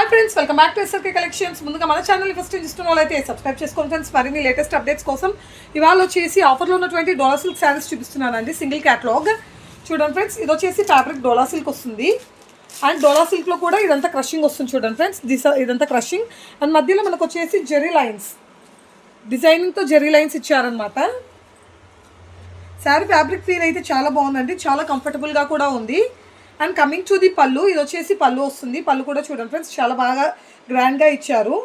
Hi friends, welcome back to SRK collections. ముందుగా మన ఛానల్ని ఫస్ట్ చూస్తున్న వాళ్ళైతే సబ్స్క్రైబ్ చేసుకోండి ఫ్రెండ్స్. మరిన్ని లేటెస్ట్ అప్డేట్స్ కోసం ఇవాళ వచ్చేసి ఆఫర్లో ఉన్నటువంటి డోలా సిల్క్ శారీస్ చూపిస్తున్నానండి. సింగిల్ క్యాటలాగ్ చూడండి ఫ్రెండ్స్. ఇది వచ్చేసి ఫ్యాబ్రిక్ డోలా సిల్క్ వస్తుంది. అండ్ డోలా సిల్క్లో కూడా ఇదంతా క్రషింగ్ వస్తుంది చూడండి ఫ్రెండ్స్. ఇదంతా క్రషింగ్ అండ్ మధ్యలో మనకు వచ్చేసి జెరీ లైన్స్, డిజైనింగ్తో జెరీ లైన్స్ ఇచ్చారనమాట. శారీ ఫ్యాబ్రిక్ ఫీల్ అయితే చాలా బాగుందండి, చాలా కంఫర్టబుల్గా కూడా ఉంది. అండ్ కమింగ్ టు ది పళ్ళు, ఇది వచ్చేసి పళ్ళు వస్తుంది. పళ్ళు కూడా చూడండి ఫ్రెండ్స్, చాలా బాగా గ్రాండ్గా ఇచ్చారు.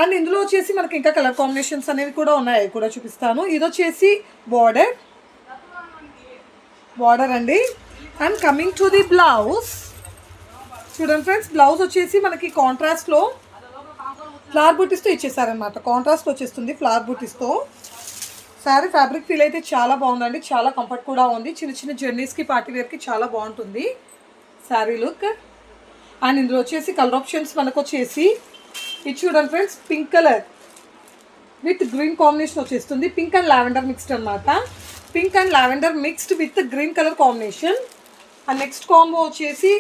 అండ్ ఇందులో వచ్చేసి మనకి ఇంకా కలర్ కాంబినేషన్స్ అనేవి కూడా ఉన్నాయి, కూడా చూపిస్తాను. ఇది వచ్చేసి బార్డర్ అండి. And coming to the blouse చూడండి ఫ్రెండ్స్. బ్లౌజ్ వచ్చేసి మనకి కాంట్రాస్ట్లో ఫ్లవర్ బూటీస్తో ఇచ్చేసారనమాట. కాంట్రాస్ట్ వచ్చేస్తుంది ఫ్లవర్ బూటీస్తో. శారీ ఫ్యాబ్రిక్ ఫీల్ అయితే చాలా బాగుందండి, చాలా కంఫర్ట్ కూడా ఉంది. చిన్న చిన్న జర్నీస్కి, పార్టీ వేర్కి చాలా బాగుంటుంది శారీ లుక్. అండ్ ఇందులో వచ్చేసి కలర్ ఆప్షన్స్ మనకు వచ్చేసి ఇది చూడండి friends, pink colour with green combination వచ్చేస్తుంది. పింక్ అండ్ లావెండర్ మిక్స్డ్ అనమాట. Pink and lavender mixed with green colour combination. And next combo వచ్చేసి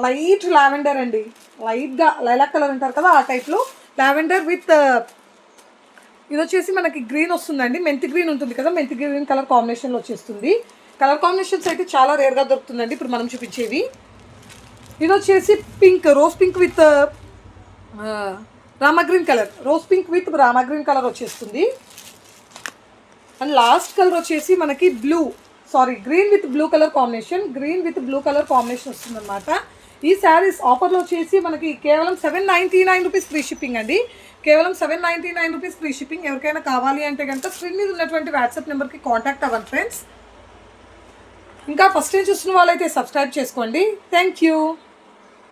లైట్ లావెండర్ అండి, లైట్గా లైలాక్ కలర్ అంటారు కదా, ఆ టైప్లో లావెండర్ విత్ ఇది వచ్చేసి మనకి గ్రీన్ వస్తుందండి. మెంతి గ్రీన్ ఉంటుంది కదా, మెంతి గ్రీన్ కలర్ కాంబినేషన్లో వచ్చేస్తుంది. కలర్ కాంబినేషన్స్ అయితే చాలా రేర్గా దొరుకుతుందండి ఇప్పుడు మనం చూపించేవి. ఇది వచ్చేసి pink, rose pink with Rama green colour, rose pink with Rama green colour వచ్చేస్తుంది. అండ్ లాస్ట్ కలర్ వచ్చేసి మనకి green with blue colour combination, green with blue colour combination వస్తుంది అనమాట. ఈ శారీస్ ఆఫర్లో వచ్చేసి మనకి కేవలం 799 రూపీస్ ఫ్రీ షిప్పింగ్ అండి. కేవలం 799 రూపీస్ ఫ్రీ షిప్పింగ్. ఎవరికైనా కావాలి అంటే కనుక స్క్రీన్ మీద ఉన్నటువంటి వాట్సాప్ నెంబర్కి కాంటాక్ట్ అవ్వండి ఫ్రెండ్స్. ఇంకా ఫస్ట్ టైం చూస్తున్న వాళ్ళైతే సబ్స్క్రైబ్ చేసుకోండి. Thank you.